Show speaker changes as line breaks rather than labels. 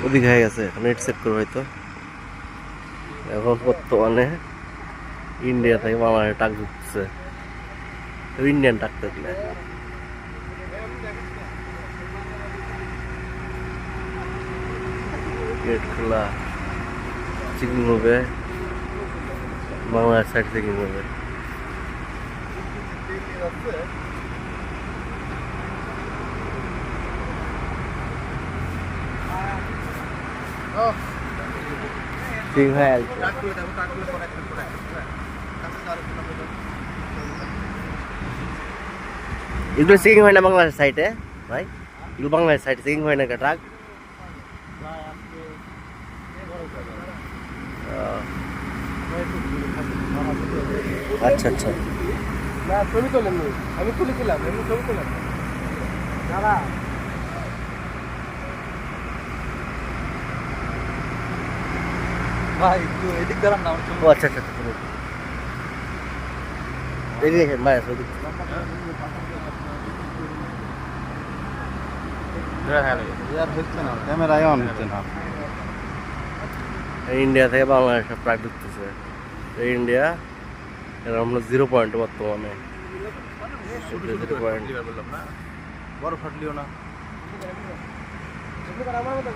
ওদিকে হয়ে গেছে, নেট সেট করবো হয়তো। এখন বর্তমানে ইন্ডিয়া থেকে বাংলাদেশে টাক ঢুকছে, ইন্ডিয়ান টাক থাকলে গেট খোলা, চেকিং হবে, বাংলাদেশ সাইড চেকিং হবে। ঠিক হয়ে আসবে। এগুলো চেকিং হয় না বাংলাদেশ সাইডে ভাই? এগুলো বাংলাদেশ সাইডে চেকিং হয় না ট্রাক? আচ্ছা আচ্ছা।
না ছবি তোলেন, আমি তুলেছিলাম, এমনি ছবি তোলেন দাদা। ভাই একটু এদিক দাঁড়ান না।
ও আচ্ছা আচ্ছা। এদিকে ভাই
ক্যামেরায় অন হচ্ছে না।
ইন্ডিয়া থেকে বাংলাদেশে ট্রাক ঢুকতেছে। ইন্ডিয়া এরা আমরা 0 পয়েন্ট বর্তমানে। 0 পয়েন্ট
বড় ফাটলিও না। আমার মতো